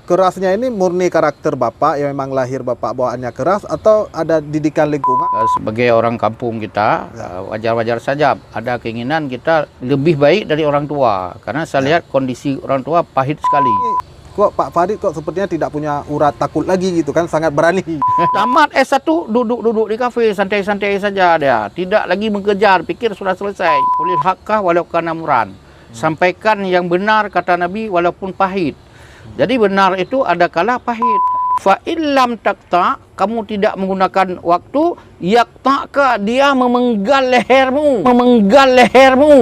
kerasnya ini murni karakter Bapak yang memang lahir Bapak bawaannya keras atau ada didikan lingkungan? Sebagai orang kampung kita, wajar-wajar saja ada keinginan kita lebih baik dari orang tua. Karena saya lihat kondisi orang tua pahit sekali. Kok Pak Farid kok sepertinya tidak punya urat takut lagi gitu kan, sangat berani. Tamat S1 duduk-duduk di kafe santai-santai saja dia. Tidak lagi mengejar, pikir sudah selesai. Qulil haqqah walau kana murran. Sampaikan yang benar kata Nabi walaupun pahit. Jadi benar itu ada kala pahit. Fa illam taqta, kamu tidak menggunakan waktu, yaqta'ka, dia memenggal lehermu, memenggal lehermu.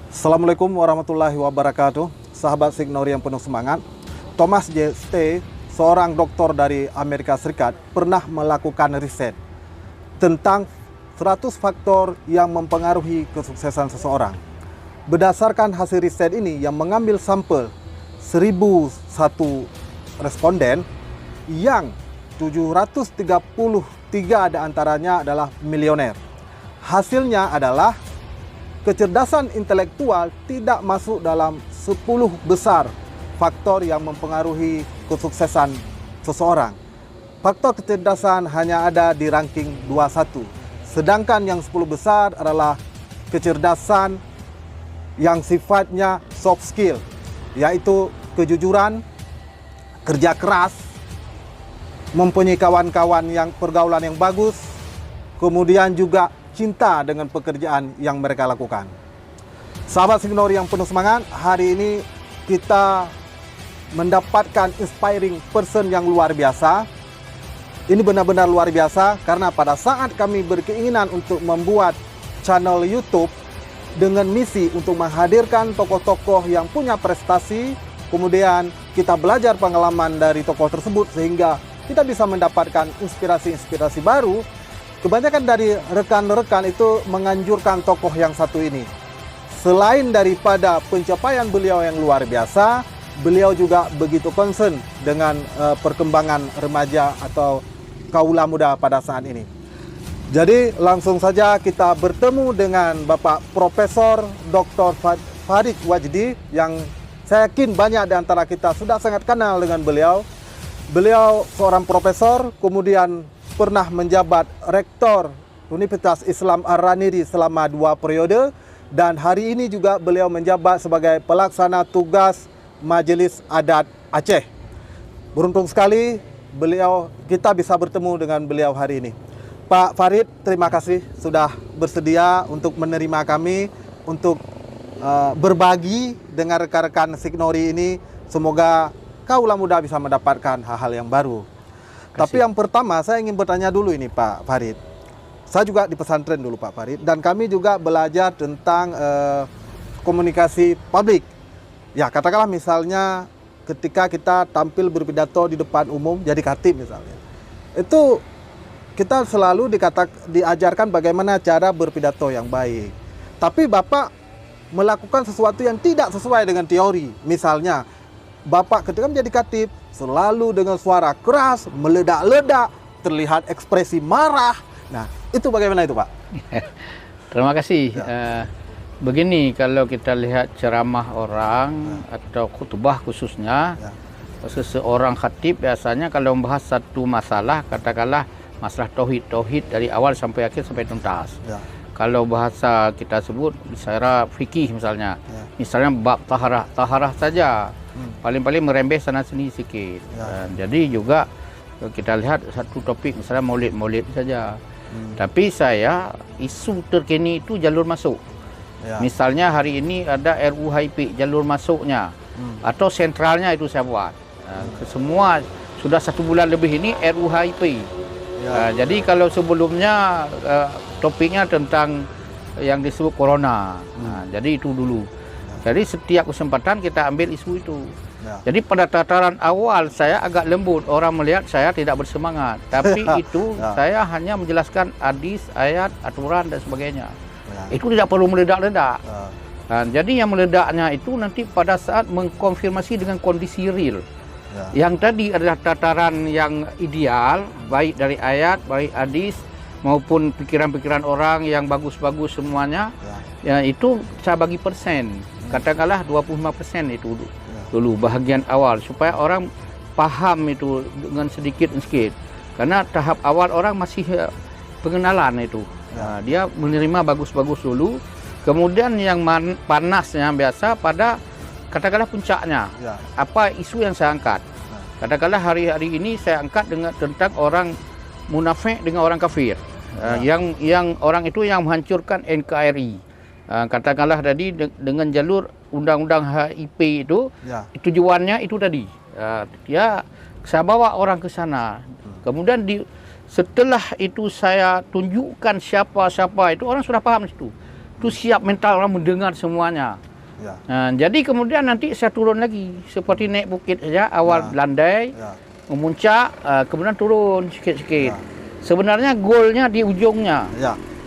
Assalamualaikum warahmatullahi wabarakatuh. Sahabat Signori yang penuh semangat. Thomas J. Stay, seorang doktor dari Amerika Serikat, pernah melakukan riset tentang 100 faktor yang mempengaruhi kesuksesan seseorang. Berdasarkan hasil riset ini yang mengambil sampel 1001 responden yang 733 di antaranya adalah milioner. Hasilnya adalah kecerdasan intelektual tidak masuk dalam 10 besar faktor yang mempengaruhi kesuksesan seseorang. Faktor kecerdasan hanya ada di ranking 21. Sedangkan yang 10 besar adalah kecerdasan yang sifatnya soft skill, yaitu kejujuran, kerja keras, mempunyai kawan-kawan yang pergaulan yang bagus, kemudian juga cinta dengan pekerjaan yang mereka lakukan. Sahabat Signori yang penuh semangat, hari ini kita mendapatkan inspiring person yang luar biasa. Ini benar-benar luar biasa karena pada saat kami berkeinginan untuk membuat channel YouTube dengan misi untuk menghadirkan tokoh-tokoh yang punya prestasi, kemudian kita belajar pengalaman dari tokoh tersebut sehingga kita bisa mendapatkan inspirasi-inspirasi baru. Kebanyakan dari rekan-rekan itu menganjurkan tokoh yang satu ini. Selain daripada pencapaian beliau yang luar biasa, beliau juga begitu concern dengan perkembangan remaja atau kaula muda pada saat ini. Jadi langsung saja kita bertemu dengan Bapak Profesor Dr. Farid Wajdi yang saya yakin banyak di antara kita sudah sangat kenal dengan beliau. Beliau seorang profesor, kemudian pernah menjabat rektor Universitas Islam Ar-Raniri selama 2 periode, dan hari ini juga beliau menjabat sebagai pelaksana tugas Majelis Adat Aceh. Beruntung sekali kita bisa bertemu dengan beliau hari ini. Pak Farid, terima kasih sudah bersedia untuk menerima kami untuk berbagi dengan rekan-rekan Signori ini. Semoga kaula muda bisa mendapatkan hal-hal yang baru. Tapi yang pertama saya ingin bertanya dulu ini Pak Farid. Saya juga di pesantren dulu Pak Farid, dan kami juga belajar tentang komunikasi publik. Ya katakanlah misalnya ketika kita tampil berpidato di depan umum jadi khatib misalnya. Itu kita selalu diajarkan bagaimana cara berpidato yang baik. Tapi Bapak melakukan sesuatu yang tidak sesuai dengan teori. Misalnya Bapak ketika menjadi khatib selalu dengan suara keras, meledak-ledak, terlihat ekspresi marah. Nah, itu bagaimana itu, Pak? Terima kasih. Begini, kalau kita lihat ceramah orang atau khutbah khususnya, seseorang khatib biasanya kalau membahas satu masalah, katakanlah masalah tauhid dari awal sampai akhir sampai tuntas. Kalau bahasa kita sebut secara fikih misalnya, misalnya bab taharah saja. Paling-paling merembes sana sini sikit. Jadi juga kita lihat satu topik misalnya maulid saja. Tapi saya isu terkini itu jalur masuk. Misalnya hari ini ada RUHIP jalur masuknya atau sentralnya itu saya buat. Semua sudah 1 bulan lebih ini RUHIP. Jadi kalau sebelumnya topiknya tentang yang disebut corona. Jadi itu dulu. Jadi setiap kesempatan kita ambil isu itu. Jadi pada tataran awal saya agak lembut, orang melihat saya tidak bersemangat. Tapi itu saya hanya menjelaskan hadis, ayat, aturan dan sebagainya. Itu tidak perlu meledak-ledak. Jadi yang meledaknya itu nanti pada saat mengkonfirmasi dengan kondisi real. Yang tadi adalah tataran yang ideal, baik dari ayat, baik hadis, maupun pikiran-pikiran orang yang bagus-bagus semuanya. Ya, itu saya bagi persen. Katakanlah 25% itu dulu bahagian awal, supaya orang paham itu dengan sedikit. Karena tahap awal orang masih pengenalan itu. Dia menerima bagus-bagus dulu. Kemudian yang panasnya biasa pada katakanlah puncaknya. Apa isu yang saya angkat? Katakanlah hari-hari ini saya angkat tentang orang munafik dengan orang kafir. Yang orang itu yang menghancurkan NKRI. Katakanlah tadi dengan jalur undang-undang HIP itu tujuannya itu tadi. Saya bawa orang ke sana. Kemudian setelah itu saya tunjukkan siapa-siapa itu, orang sudah paham itu. Itu siap mental orang mendengar semuanya. Jadi kemudian nanti saya turun lagi seperti naik bukit saja, awal landai, memuncak, kemudian turun sikit-sikit. Sebenarnya goalnya di ujungnya.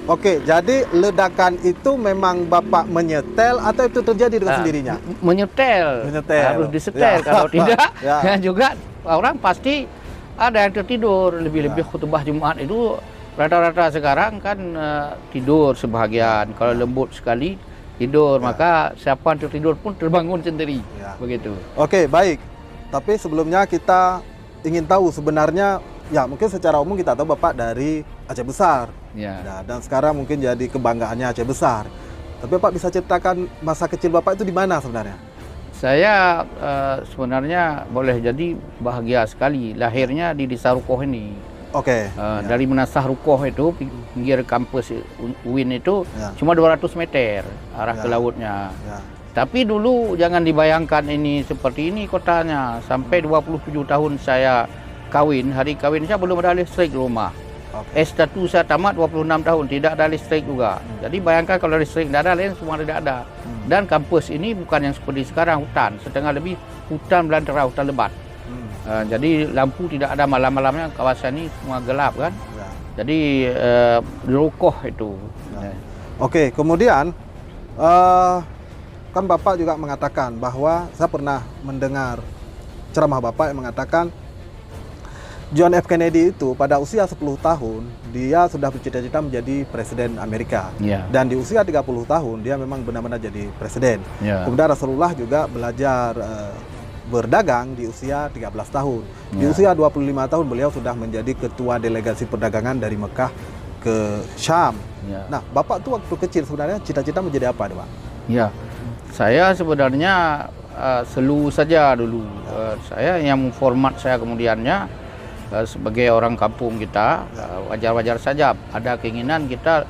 Oke, jadi ledakan itu memang Bapak menyetel atau itu terjadi dengan sendirinya? Menyetel. Harus disetel. Kalau tidak, juga orang pasti ada yang tertidur. Lebih-lebih khutbah Jumat itu rata-rata sekarang kan tidur sebahagian. Kalau lembut sekali tidur, maka siapa yang tertidur pun terbangun sendiri. Begitu. Oke, baik. Tapi sebelumnya kita ingin tahu sebenarnya, ya mungkin secara umum kita tahu Bapak dari Aceh Besar. Dan sekarang mungkin jadi kebanggaannya Aceh Besar. Tapi Bapak bisa ceritakan masa kecil Bapak itu di mana sebenarnya? Saya sebenarnya boleh jadi bahagia sekali. Lahirnya di Desa Rukoh ini. Dari Menasah Rukoh itu, pinggir kampus UIN itu cuma 200 meter arah ke lautnya. Tapi dulu jangan dibayangkan ini seperti ini kotanya. Sampai 27 tahun saya kawin, hari kawin saya belum ada listrik di rumah. S1 saya tamat 26 tahun, tidak ada listrik juga. Jadi bayangkan kalau listrik tidak ada, lain semua tidak ada. Dan kampus ini bukan yang seperti sekarang, hutan. Setengah lebih hutan belantara, hutan lebat. Jadi lampu tidak ada, malam-malamnya kawasan ini semua gelap kan. Jadi Rukoh itu. Oke, kemudian kan Bapak juga mengatakan bahwa saya pernah mendengar ceramah Bapak yang mengatakan John F. Kennedy itu pada usia 10 tahun dia sudah bercita-cita menjadi presiden Amerika. Dan di usia 30 tahun dia memang benar-benar jadi presiden. Kemudian Rasulullah juga belajar berdagang di usia 13 tahun. Di usia 25 tahun beliau sudah menjadi ketua delegasi perdagangan dari Mekah ke Syam. Nah, Bapak tuh waktu kecil sebenarnya cita-cita menjadi apa, Pak? Saya sebenarnya selu saja dulu. Saya yang format saya kemudiannya sebagai orang kampung kita, wajar-wajar saja ada keinginan kita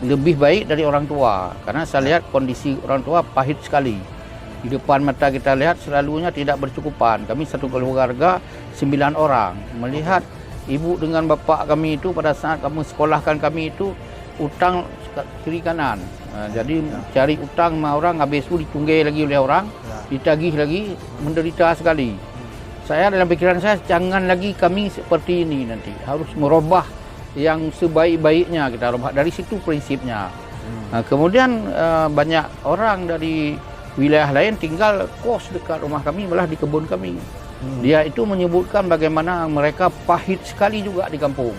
lebih baik dari orang tua. Karena saya lihat kondisi orang tua pahit sekali. Di depan mata kita lihat selalunya tidak bercukupan. Kami satu keluarga 9 orang. Melihat ibu dengan bapak kami itu pada saat kamu sekolahkan kami itu utang kiri kanan. Jadi cari utang sama orang, habis itu ditunggai lagi oleh orang, ditagih lagi, menderita sekali. Saya dalam pikiran saya, jangan lagi kami seperti ini nanti. Harus merubah yang sebaik-baiknya kita rubah. Dari situ prinsipnya. Kemudian banyak orang dari wilayah lain tinggal kos dekat rumah kami, malah di kebun kami. Dia itu menyebutkan bagaimana mereka pahit sekali juga di kampung.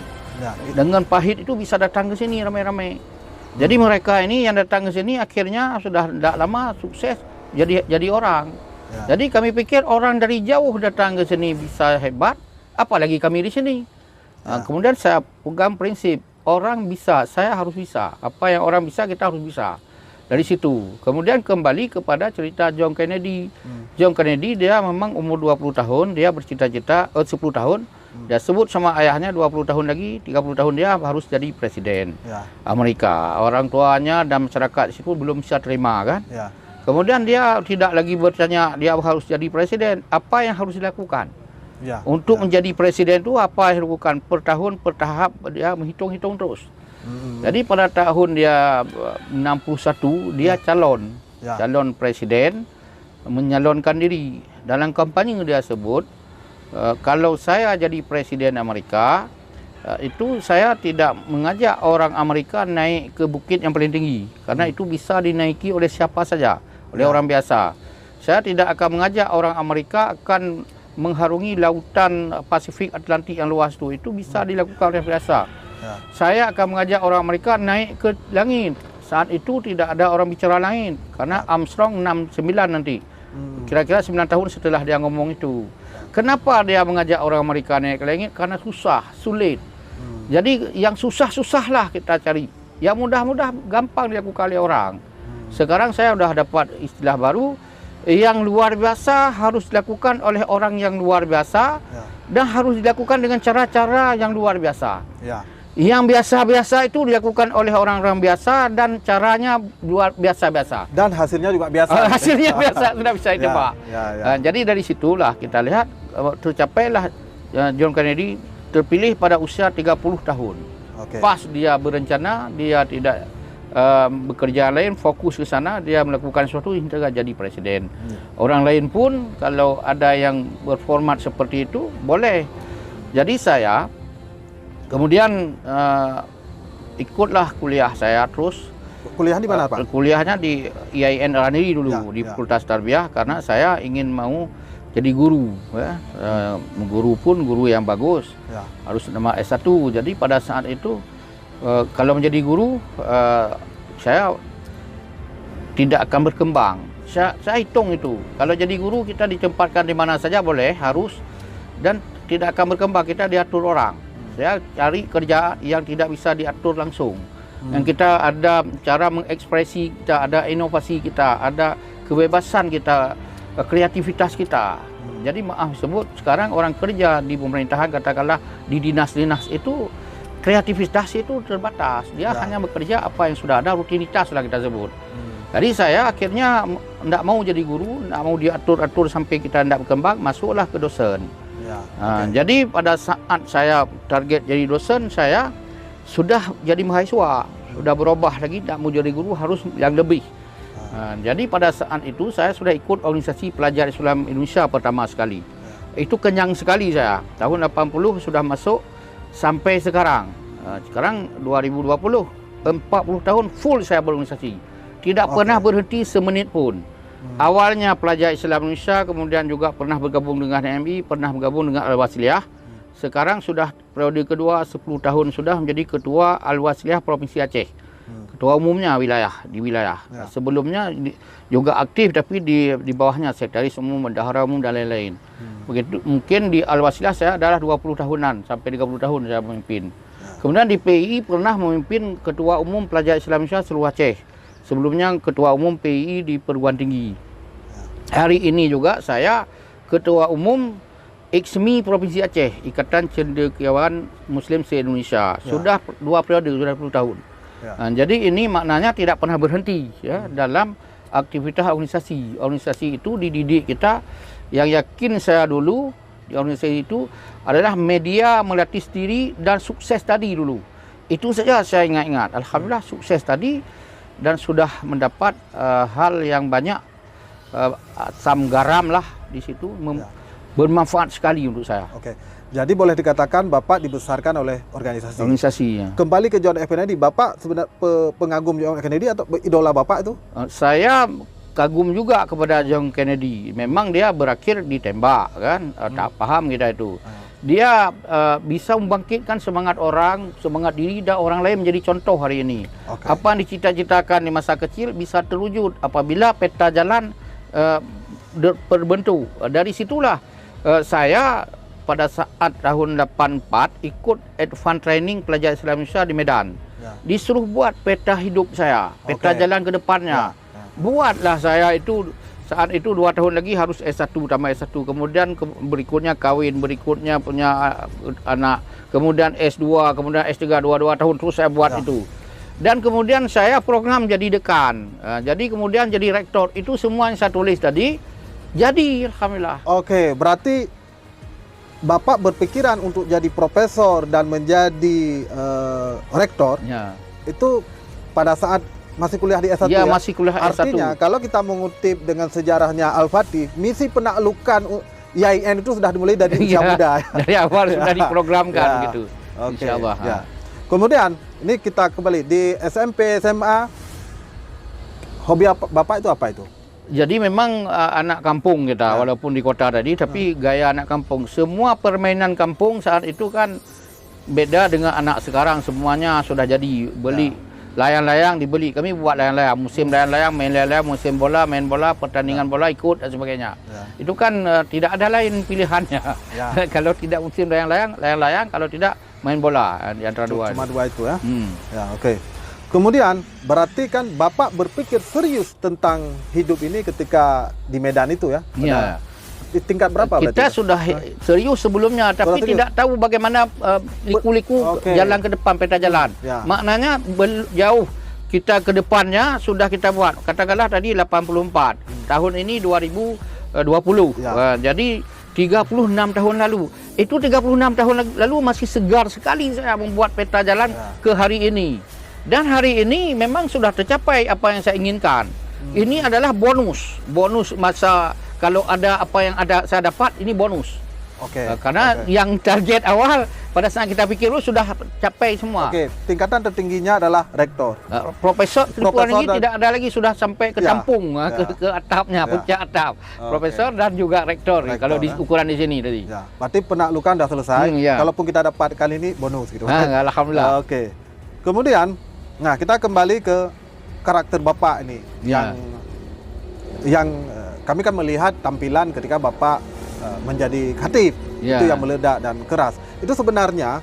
Dengan pahit itu bisa datang ke sini ramai-ramai. Jadi mereka ini yang datang ke sini akhirnya sudah tidak lama sukses jadi orang. Jadi kami pikir orang dari jauh datang ke sini bisa hebat, apalagi kami di sini. Kemudian saya pegang prinsip, orang bisa, saya harus bisa. Apa yang orang bisa, kita harus bisa. Dari situ. Kemudian kembali kepada cerita John Kennedy. John Kennedy dia memang umur 20 tahun, dia bercita-cita 10 tahun. Dia sebut sama ayahnya 20 tahun lagi, 30 tahun dia harus jadi presiden Amerika. Orang tuanya dan masyarakat situ belum bisa terima kan. Kemudian dia tidak lagi bertanya dia harus jadi presiden, apa yang harus dilakukan? Untuk menjadi presiden itu apa yang dilakukan? Per tahun, per tahap dia menghitung-hitung terus. Jadi pada tahun dia 61 dia calon presiden, menyalonkan diri. Dalam kampanye dia sebut, kalau saya jadi presiden Amerika, itu saya tidak mengajak orang Amerika naik ke bukit yang paling tinggi, karena itu bisa dinaiki oleh siapa saja, oleh orang biasa. Saya tidak akan mengajak orang Amerika akan mengharungi lautan Pasifik Atlantik yang luas itu bisa dilakukan oleh biasa. Saya akan mengajak orang Amerika naik ke langit. Saat itu tidak ada orang bicara langit karena Armstrong 69 nanti. Kira-kira 9 tahun setelah dia ngomong itu. Kenapa dia mengajak orang Amerika naik ke langit? Karena susah, sulit. Jadi yang susah-susahlah kita cari. Yang mudah-mudah gampang dilakukan oleh orang. Sekarang saya sudah dapat istilah baru, yang luar biasa harus dilakukan oleh orang yang luar biasa dan harus dilakukan dengan cara-cara yang luar biasa. Yang biasa-biasa itu dilakukan oleh orang-orang biasa dan caranya luar biasa-biasa. Dan hasilnya juga biasa. Hasilnya biasa, sudah bisa ditebak. Jadi dari situlah kita lihat tercapailah John Kennedy terpilih pada usia 30 tahun. Pas dia berencana, dia tidak bekerja lain, fokus ke sana, dia melakukan sesuatu hingga jadi presiden. Orang lain pun kalau ada yang berformat seperti itu, boleh. Jadi saya kemudian ikutlah kuliah saya terus. Kuliah di mana, Pak? Kuliahnya di IAIN Raniri dulu, di Fakultas Tarbiyah, karena saya ingin mau jadi guru. Guru pun guru yang bagus, harus nama S1. Jadi pada saat itu, kalau menjadi guru, saya tidak akan berkembang. Saya hitung itu. Kalau jadi guru, kita ditempatkan di mana saja boleh, harus, dan tidak akan berkembang, kita diatur orang. Saya cari kerja yang tidak bisa diatur langsung. Yang kita ada cara mengekspresi kita, ada inovasi kita, ada kebebasan kita, kreativitas kita. Jadi maaf sebut, sekarang orang kerja di pemerintahan, katakanlah di dinas-dinas itu, kreativitas itu terbatas. Dia hanya bekerja apa yang sudah ada, rutinitas lah kita sebut. Jadi saya akhirnya tidak mau jadi guru, tidak mau diatur-atur sampai kita tidak berkembang, masuklah ke dosen. Jadi pada saat saya target jadi dosen, saya sudah jadi mahasiswa, sudah berubah lagi, tidak mau jadi guru, harus yang lebih. Jadi pada saat itu saya sudah ikut organisasi pelajar Islam Indonesia pertama sekali. Itu kenyang sekali saya. Tahun 80 sudah masuk sampai sekarang. Sekarang 2020, 40 tahun full saya berorganisasi. Tidak pernah berhenti semenit pun. Awalnya pelajar Islam Indonesia, kemudian juga pernah bergabung dengan MI, pernah bergabung dengan Al-Wasliyah. Sekarang sudah periode kedua, 10 tahun sudah menjadi ketua Al-Wasliyah Provinsi Aceh. Ketua umumnya di wilayah. Sebelumnya juga aktif, tapi di bawahnya sekretaris umum, bendahara umum dan lain-lain. Begitu, mungkin di Al-Wasliyah saya adalah 20 tahunan, sampai 30 tahun saya memimpin. Kemudian di PII pernah memimpin ketua umum pelajar Islam Indonesia seluruh Aceh. Sebelumnya ketua umum PII di Perguruan Tinggi. Hari ini juga saya ketua umum IKSMI Provinsi Aceh, Ikatan Cendekiawan Muslim se-Indonesia. Sudah 2 periode, sudah 10 tahun. Jadi ini maknanya tidak pernah berhenti dalam aktivitas organisasi. Organisasi itu dididik kita. Yang yakin saya dulu di organisasi itu adalah media melatih diri dan sukses tadi dulu. Itu saja saya ingat-ingat. Alhamdulillah sukses tadi dan sudah mendapat hal yang banyak, asam garam lah di situ, bermanfaat sekali untuk saya. Jadi boleh dikatakan Bapak dibesarkan oleh organisasi. Organisasinya. Kembali ke John F. Kennedy, Bapak sebenarnya pengagum John F. Kennedy atau idola Bapak itu? Saya kagum juga kepada John Kennedy. Memang dia berakhir ditembak kan, tak paham kita itu. Dia bisa membangkitkan semangat orang, semangat diri dan orang lain menjadi contoh hari ini. Apa yang dicita-citakan di masa kecil bisa terwujud apabila peta jalan terbentuk. Dari situlah saya pada saat tahun 84 ikut advance training pelajar Islam Indonesia di Medan. Disuruh buat peta hidup saya, peta jalan ke depannya. Buatlah saya itu. Saat itu 2 tahun lagi harus S1 tambah S1. Kemudian berikutnya kahwin, berikutnya punya anak. Kemudian S2, kemudian S3, 2 tahun terus saya buat itu. Dan kemudian saya program jadi dekan. Jadi kemudian jadi rektor. Itu semua yang saya tulis tadi. Jadi alhamdulillah. Berarti Bapak berpikiran untuk jadi profesor dan menjadi rektor. Itu pada saat masih kuliah di S1 ya? Masih kuliah S1. Artinya kalau kita mengutip dengan sejarahnya Al-Fatih, misi penaklukan IAIN itu sudah dimulai dari usia muda. Dari awal sudah diprogramkan gitu. Insyaallah. Kemudian ini kita kembali di SMP, SMA. Hobi Bapak itu apa itu? Jadi memang anak kampung kita, walaupun di kota tadi, tapi gaya anak kampung. Semua permainan kampung saat itu kan beda dengan anak sekarang. Semuanya sudah jadi beli layang-layang dibeli. Kami buat layang-layang, musim layang-layang, main layang-layang, musim bola, main bola, pertandingan bola ikut dan sebagainya. Itu kan tidak ada lain pilihannya. Kalau tidak musim layang-layang, layang-layang. Kalau tidak main bola di antara dua. Cuma dua itu ya. Ya, oke. Kemudian berarti kan Bapak berpikir serius tentang hidup ini ketika di Medan itu ya? Iya. Di tingkat berapa berarti? Kita sudah serius sebelumnya, tapi tidak tahu bagaimana liku-liku jalan ke depan, peta jalan. Maknanya jauh kita ke depannya sudah kita buat. Katakanlah tadi 84, tahun ini 2020. Jadi 36 tahun lalu. Itu 36 tahun lalu masih segar sekali saya membuat peta jalan ke hari ini. Dan hari ini memang sudah tercapai apa yang saya inginkan. Ini adalah bonus masa kalau ada apa yang saya dapat, ini bonus. Karena yang target awal pada saat kita pikir sudah capai semua. Tingkatan tertingginya adalah rektor. Profesor ini tidak ada lagi, sudah sampai ke tampung, ke atapnya, puncak atap. Profesor dan juga rektor kalau di ukuran di sini tadi. Berarti penaklukan sudah selesai. Kalaupun kita dapat kali ini bonus gitu. Alhamdulillah. Kemudian kita kembali ke karakter Bapak ini yang kami kan melihat tampilan ketika Bapak menjadi khatib itu yang meledak dan keras. Itu sebenarnya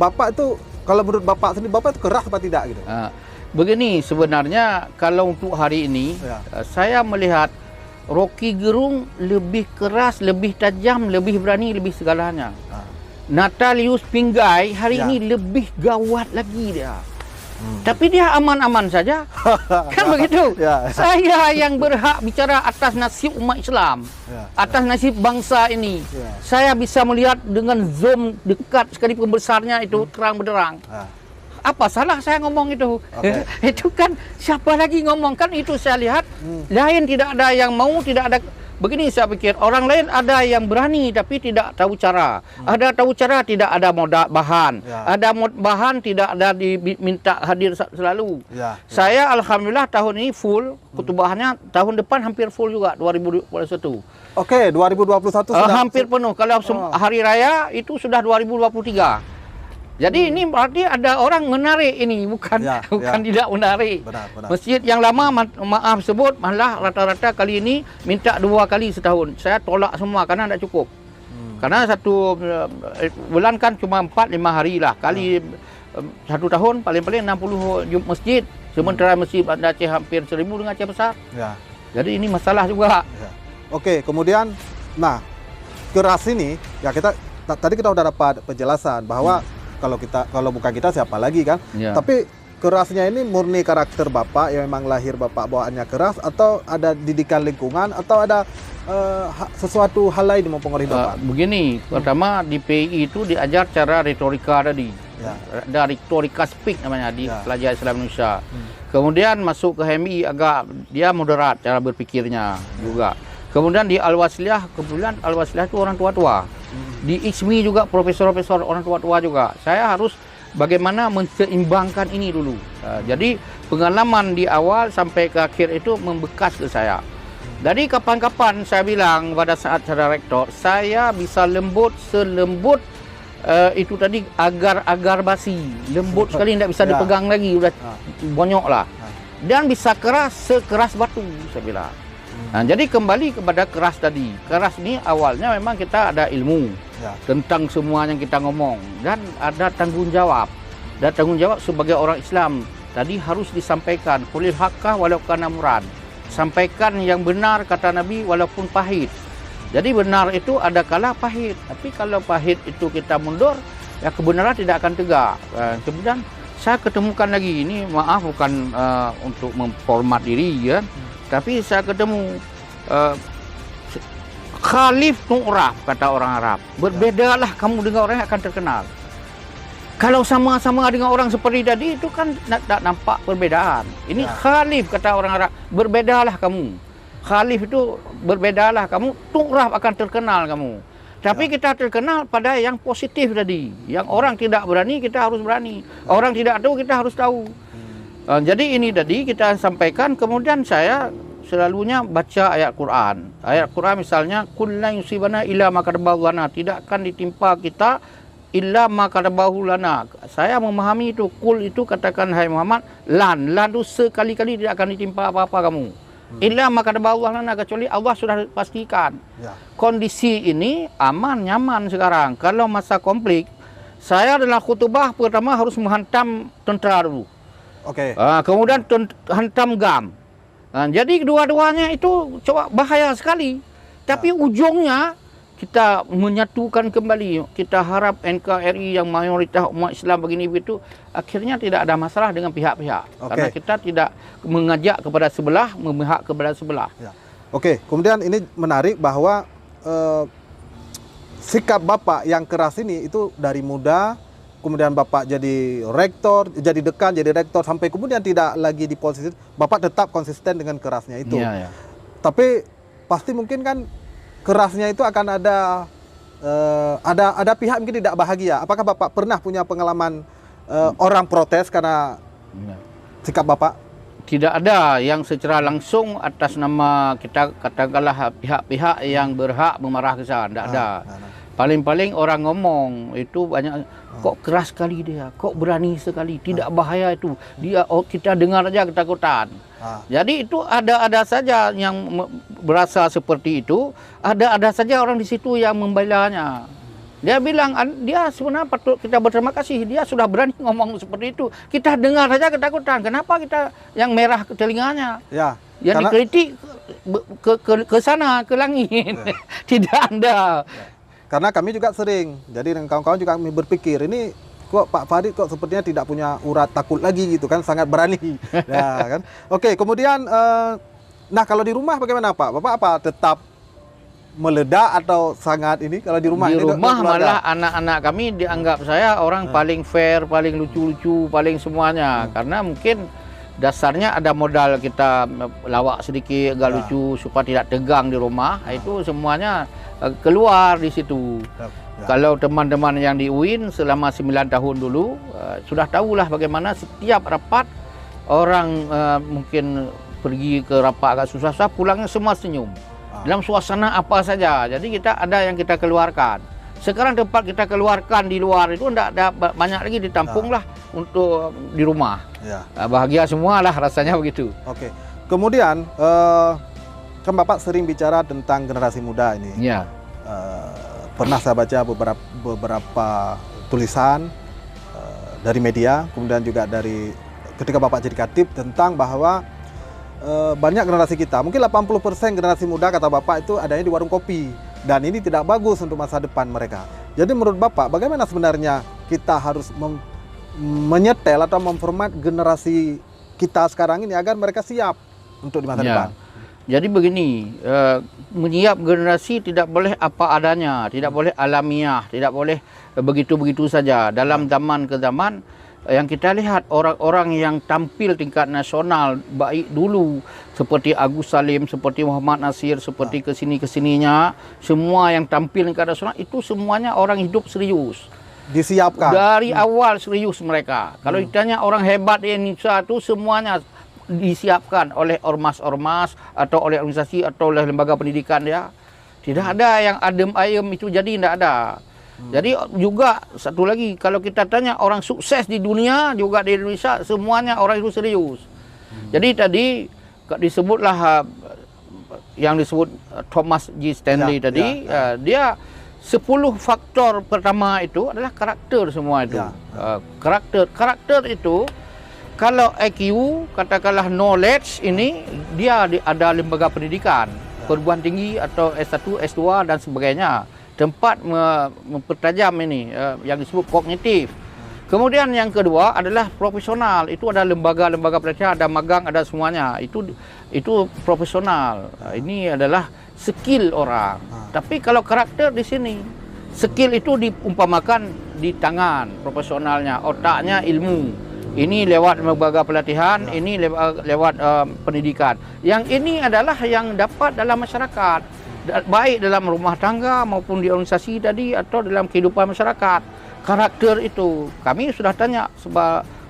Bapak itu kalau menurut Bapak sendiri, Bapak itu keras apa tidak gitu? Begini, sebenarnya kalau untuk hari ini saya melihat Rocky Gerung lebih keras, lebih tajam, lebih berani, lebih segalanya. Natalius Pinggai hari ini lebih gawat lagi dia. Tapi dia aman-aman saja. Kan begitu. Saya yang berhak bicara atas nasib umat Islam, atas nasib bangsa ini. Saya bisa melihat dengan zoom dekat sekali pembesarnya itu terang benderang. Apa salah saya ngomong itu? Itu kan siapa lagi ngomong, kan itu saya lihat lain, tidak ada yang mau, tidak ada. Begini saya pikir, orang lain ada yang berani tapi tidak tahu cara. Ada tahu cara, tidak ada modal bahan. Ada bahan, tidak ada diminta hadir selalu. Saya alhamdulillah tahun ini full, kutubahannya tahun depan hampir full juga 2021. 2021 sudah hampir penuh. Kalau hari raya itu sudah 2023. Jadi ini berarti ada orang menarik ini, bukan tidak menarik. Masjid yang lama maaf sebut malah rata-rata kali ini minta 2 kali setahun. Saya tolak semua karena tidak cukup. Karena satu bulan kan cuma 4-5 hari lah. Kali 1 tahun paling-paling 60 masjid. Sementara masjid Banda Aceh hampir 1000 dengan Aceh besar. Jadi ini masalah juga. Kemudian keras ini kita tadi kita sudah dapat penjelasan bahwa kalau bukan kita siapa lagi kan? Tapi kerasnya ini murni karakter Bapak yang memang lahir Bapak bawaannya keras, atau ada didikan lingkungan, atau ada sesuatu hal lain yang mempengaruhi Bapak? Begini, pertama di PI itu diajar cara retorika tadi. Ada retorika speak namanya di pelajar Islam Indonesia. Kemudian masuk ke HMI agak dia moderat cara berpikirnya juga. Kemudian di Al-Wasliyah, kebetulan Al-Wasliyah itu orang tua-tua. Di ISMI juga profesor-profesor orang tua-tua juga. Saya harus bagaimana menseimbangkan ini dulu. Jadi pengalaman di awal sampai ke akhir itu membekas ke saya. Jadi kapan-kapan saya bilang pada saat saya rektor, saya bisa lembut selembut itu tadi agar-agar basi. Lembut sekali, tidak bisa dipegang lagi, udah bonyok lah. Dan bisa keras sekeras batu, saya bilang. Jadi kembali kepada keras tadi. Keras ini awalnya memang kita ada ilmu tentang semua yang kita ngomong, dan ada tanggung jawab. Dan tanggung jawab sebagai orang Islam tadi harus disampaikan. Qulil haqqah walau kana murran. Sampaikan yang benar kata Nabi walaupun pahit. Jadi benar itu ada kala pahit, tapi kalau pahit itu kita mundur, ya kebenaran tidak akan tegak. Kemudian saya ketemukan lagi, ini maaf bukan untuk memformat diri ya. Tapi saya ketemu Khalif Nu'raf, kata orang Arab. Berbedalah kamu dengan orang yang akan terkenal. Kalau sama-sama dengan orang seperti tadi, itu kan tak nampak perbedaan. Ini Khalif, kata orang Arab. Berbedalah kamu. Khalif itu berbedalah kamu. Nu'raf akan terkenal kamu. Tapi kita terkenal pada yang positif tadi. Yang orang tidak berani, kita harus berani. Orang tidak tahu, kita harus tahu. Jadi ini tadi kita sampaikan, kemudian saya selalunya baca ayat Quran. Ayat Quran misalnya, "Qul lan yusibana illa ma katabahu lana." Tidak akan ditimpa kita illa ma katabahu lana. Saya memahami itu. Qul itu katakan, hai Muhammad, lan itu sekali-kali tidak akan ditimpa apa-apa kamu. Illa ma katabahu lana, kecuali Allah sudah pastikan. Ya. Kondisi ini aman, nyaman sekarang. Kalau masa konflik, saya adalah khutbah pertama harus menghantam tentara dulu. Oke. Kemudian hantam GAM. Jadi kedua-duanya itu coba bahaya sekali. Tapi ujungnya kita menyatukan kembali. Kita harap NKRI yang mayoritas umat Islam begini begitu, akhirnya tidak ada masalah dengan pihak-pihak. Karena kita tidak mengajak kepada sebelah, memihak kepada sebelah. Ya. Oke, kemudian ini menarik bahwa sikap Bapak yang keras ini itu dari muda, kemudian Bapak jadi rektor, jadi dekan, jadi rektor, sampai kemudian tidak lagi di posisi, Bapak tetap konsisten dengan kerasnya itu. Ya. Tapi pasti mungkin kan kerasnya itu akan ada pihak mungkin tidak bahagia. Apakah Bapak pernah punya pengalaman orang protes karena sikap Bapak? Tidak ada yang secara langsung atas nama kita katakanlah pihak-pihak yang berhak memarah kesan. Tidak ada. Paling-paling orang ngomong itu banyak, kok keras sekali dia, kok berani sekali, tidak bahaya itu. Kita dengar aja ketakutan. Jadi itu ada saja yang berasa seperti itu, ada saja orang di situ yang membelanya. Dia bilang, dia sebenarnya patut kita berterima kasih, dia sudah berani ngomong seperti itu. Kita dengar saja ketakutan, kenapa kita yang merah ke telinganya? Ya. Yang dikritik ke sana, ke langit. Ya. Tidak ada. Ya. Karena kami juga sering, jadi dengan kawan-kawan juga kami berpikir, ini kok Pak Farid kok sepertinya tidak punya urat takut lagi gitu kan, sangat berani. Nah, kan. Oke, kemudian, nah kalau di rumah bagaimana Pak? Bapak apa tetap meledak atau sangat ini kalau di rumah? Di ini rumah malah anak-anak kami dianggap saya orang paling fair, paling lucu-lucu, paling semuanya. Karena mungkin dasarnya ada modal kita lawak sedikit, agak lucu supaya tidak tegang di rumah. Itu semuanya keluar di situ. Kalau teman-teman yang di UIN selama 9 tahun dulu sudah tahulah bagaimana setiap rapat orang mungkin pergi ke rapat agak susah-susah, pulangnya semua senyum. Dalam suasana apa saja. Jadi kita ada yang kita keluarkan. Sekarang tempat kita keluarkan di luar itu tidak ada banyak lagi, ditampunglah untuk di rumah. Ya. Bahagia semua lah rasanya begitu. Oke. Kemudian kan Bapak sering bicara tentang generasi muda ini. Ya. Pernah saya baca beberapa tulisan dari media, kemudian juga dari ketika Bapak jadi Katib tentang bahwa banyak generasi kita, mungkin 80% generasi muda kata Bapak itu adanya di warung kopi, dan ini tidak bagus untuk masa depan mereka. Jadi menurut Bapak, bagaimana sebenarnya kita harus menyetel atau memformat generasi kita sekarang ini agar mereka siap untuk di masa depan? Jadi begini, menyiap generasi tidak boleh apa adanya, tidak boleh alamiah, tidak boleh begitu-begitu saja. Dalam zaman ke zaman, yang kita lihat orang-orang yang tampil tingkat nasional baik dulu, seperti Agus Salim, seperti Muhammad Nasir, seperti kesini-kesininya, semua yang tampil tingkat nasional itu semuanya orang hidup serius. Disiapkan. Dari awal serius mereka. Kalau ditanya orang hebat di Indonesia itu semuanya disiapkan oleh ormas-ormas atau oleh organisasi atau oleh lembaga pendidikan dia. Tidak ada yang adem ayem itu, jadi tidak ada. Jadi juga satu lagi, kalau kita tanya orang sukses di dunia juga di Indonesia semuanya orang itu serius. Jadi tadi disebutlah yang disebut Thomas G. Stanley tadi, dia 10 faktor pertama itu adalah karakter semua itu. Karakter itu kalau IQ, katakanlah knowledge ini, dia ada lembaga pendidikan, perguruan tinggi atau S1, S2 dan sebagainya. Tempat mempertajam ini, yang disebut kognitif. Kemudian yang kedua adalah profesional. Itu ada lembaga-lembaga pelatihan, ada magang, ada semuanya. Itu profesional. Ini adalah skill orang. Tapi kalau karakter di sini, skill itu diumpamakan di tangan profesionalnya, otaknya ilmu. Ini lewat lembaga pelatihan, ini lewat pendidikan. Yang ini adalah yang dapat dalam masyarakat, baik dalam rumah tangga maupun di organisasi tadi atau dalam kehidupan masyarakat. Karakter itu, kami sudah tanya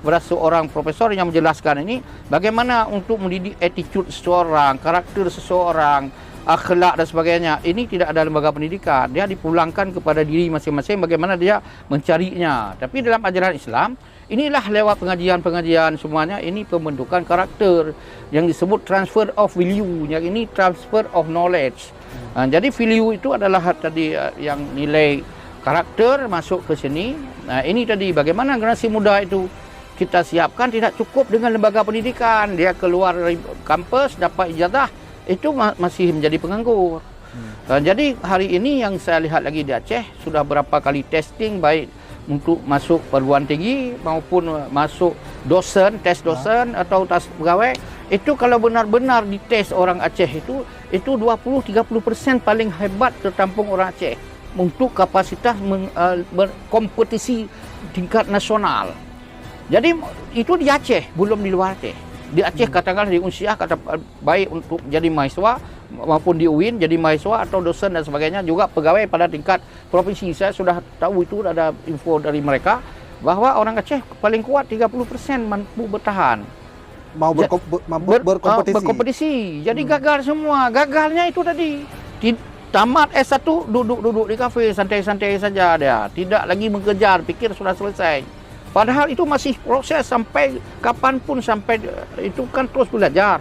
kepada seorang profesor yang menjelaskan ini bagaimana untuk mendidik attitude seseorang, karakter seseorang, akhlak dan sebagainya. Ini tidak ada lembaga pendidikan. Dia dipulangkan kepada diri masing-masing bagaimana dia mencarinya. Tapi dalam ajaran Islam, inilah lewat pengajian-pengajian semuanya, ini pembentukan karakter yang disebut transfer of value, yang ini transfer of knowledge. Jadi value itu adalah tadi yang nilai karakter masuk ke sini. Ini tadi bagaimana generasi muda itu kita siapkan, tidak cukup dengan lembaga pendidikan. Dia keluar dari kampus dapat ijazah, itu masih menjadi penganggur. Jadi hari ini yang saya lihat lagi di Aceh sudah berapa kali testing, baik untuk masuk perguruan tinggi maupun masuk dosen, tes dosen atau tes pegawai. Itu kalau benar-benar dites orang Aceh itu 20-30% paling hebat tertampung orang Aceh untuk kapasitas berkompetisi tingkat nasional. Jadi itu di Aceh, belum di luar Aceh. Di Aceh katakanlah di Unsiah kata baik untuk jadi mahasiswa maupun di UIN jadi mahasiswa atau dosen dan sebagainya, juga pegawai pada tingkat provinsi. Saya sudah tahu itu, ada info dari mereka bahwa orang Aceh paling kuat 30% mampu bertahan. Mampu berkompetisi. Jadi gagal semua. Gagalnya itu tadi. Tamat S1 duduk di kafe santai-santai saja dia. Tidak lagi mengejar, pikir sudah selesai. Padahal itu masih proses sampai kapanpun, sampai itu kan terus belajar.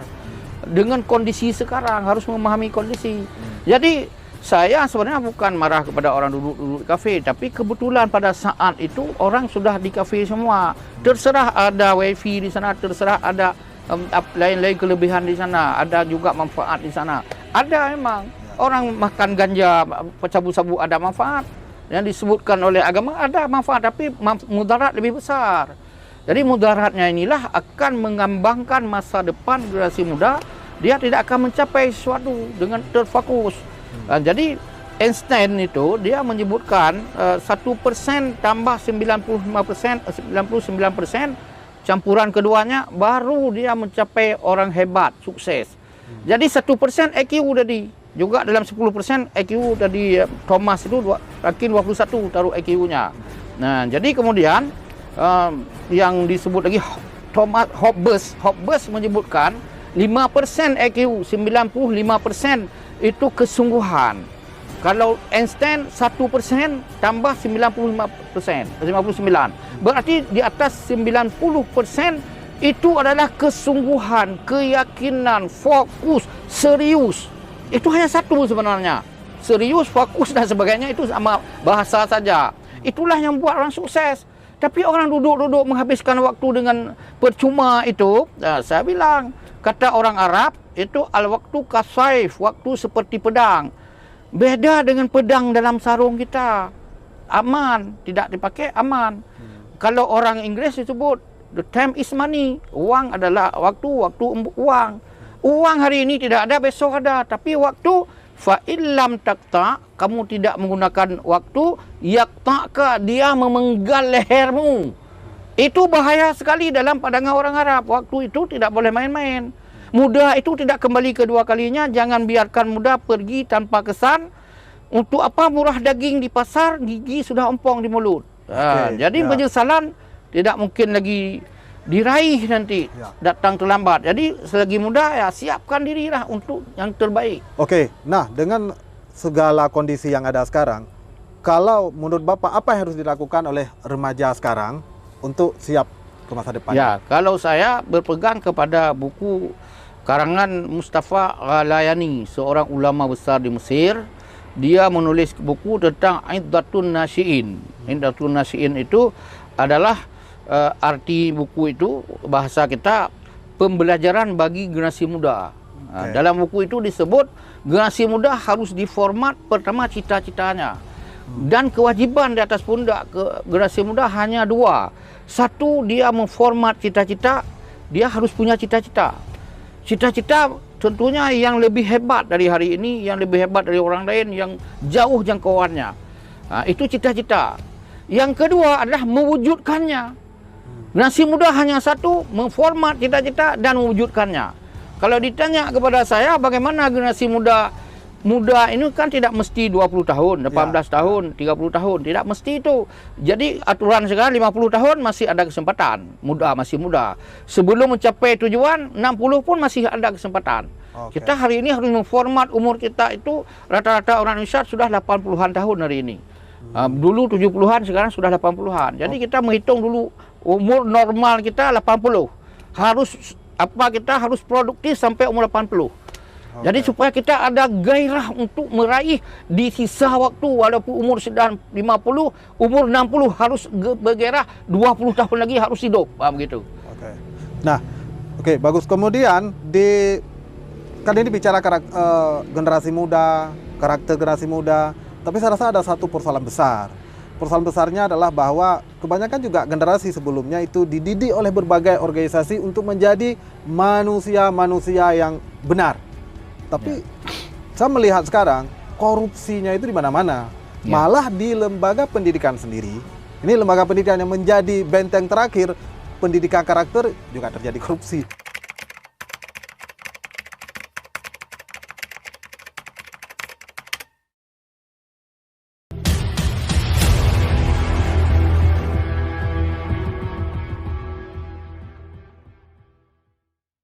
Dengan kondisi sekarang harus memahami kondisi. Jadi saya sebenarnya bukan marah kepada orang duduk di kafe, tapi kebetulan pada saat itu orang sudah di kafe semua. Terserah ada wifi di sana, terserah ada lain-lain kelebihan di sana, ada juga manfaat di sana. Ada memang orang makan ganja, sabu-sabu ada manfaat. Yang disebutkan oleh agama ada manfaat, tapi mudarat lebih besar. Jadi mudaratnya inilah akan mengambangkan masa depan generasi muda. Dia tidak akan mencapai sesuatu dengan terfokus. Jadi Einstein itu dia menyebutkan 1% tambah 99% campuran keduanya baru dia mencapai orang hebat, sukses. Jadi 1% IQ tadi. Juga dalam 10% IQ tadi Thomas itu yakin 21 taruh IQ-nya. Nah, jadi kemudian yang disebut lagi Thomas Hobbes menyebutkan 5% IQ, 95% itu kesungguhan. Kalau Einstein 1% tambah 95%, 59. Berarti di atas 90% itu adalah kesungguhan, keyakinan, fokus, serius. Itu hanya satu sebenarnya. Serius, fokus dan sebagainya itu sama bahasa saja. Itulah yang buat orang sukses. Tapi orang duduk-duduk menghabiskan waktu dengan percuma itu, saya bilang, kata orang Arab, itu al-waktu kasaif, waktu seperti pedang. Beda dengan pedang dalam sarung kita. Aman, tidak dipakai aman. Kalau orang Inggris disebut, the time is money. Uang adalah waktu uang. Uang hari ini tidak ada, besok ada. Tapi waktu, fa'illam takta, kamu tidak menggunakan waktu, yakta'ka, dia memenggal lehermu. Itu bahaya sekali dalam pandangan orang Arab. Waktu itu tidak boleh main-main. Muda itu tidak kembali kedua kalinya. Jangan biarkan muda pergi tanpa kesan. Untuk apa murah daging di pasar, gigi sudah ompong di mulut. Jadi penyesalan tidak mungkin lagi diraih nanti, datang terlambat. Jadi selagi muda ya siapkan dirilah untuk yang terbaik. Oke, nah dengan segala kondisi yang ada sekarang, kalau menurut Bapak apa yang harus dilakukan oleh remaja sekarang untuk siap ke masa depan? Ya, kalau saya berpegang kepada buku karangan Mustafa Ghalayani, seorang ulama besar di Mesir. Dia menulis buku tentang Iddatun Nasyi'in. Iddatun Nasyi'in itu adalah arti buku itu bahasa kita pembelajaran bagi generasi muda. Dalam buku itu disebut generasi muda harus diformat pertama cita-citanya. Dan kewajiban di atas pundak generasi muda hanya dua. Satu, dia memformat cita-cita, dia harus punya cita-cita. Cita-cita tentunya yang lebih hebat dari hari ini, yang lebih hebat dari orang lain, yang jauh jangkauannya. Itu cita-cita. Yang kedua adalah mewujudkannya. Generasi muda hanya satu, memformat cita-cita dan mewujudkannya. Kalau ditanya kepada saya bagaimana generasi muda muda ini kan tidak mesti 20 tahun, 18 tahun, 30 tahun, tidak mesti itu. Jadi aturan sekarang 50 tahun masih ada kesempatan, masih muda. Sebelum mencapai tujuan 60 pun masih ada kesempatan. Kita hari ini harus memformat umur kita itu, rata-rata orang Indonesia sudah 80-an tahun hari ini. Dulu 70-an, sekarang sudah 80-an. Jadi kita menghitung dulu umur normal kita 80. Kita harus produktif sampai umur 80. Jadi supaya kita ada gairah untuk meraih di sisa waktu, walaupun umur sudah 50, umur 60 harus bergairah 20 tahun lagi harus hidup, begitu. Nah, bagus. Kemudian kan ini bicara generasi muda, karakter generasi muda, tapi saya rasa ada satu persoalan besar. Persoalan besarnya adalah bahwa kebanyakan juga generasi sebelumnya itu dididik oleh berbagai organisasi untuk menjadi manusia-manusia yang benar. Tapi saya melihat sekarang korupsinya itu di mana-mana. Malah di lembaga pendidikan sendiri. Ini lembaga pendidikan yang menjadi benteng terakhir pendidikan karakter juga terjadi korupsi.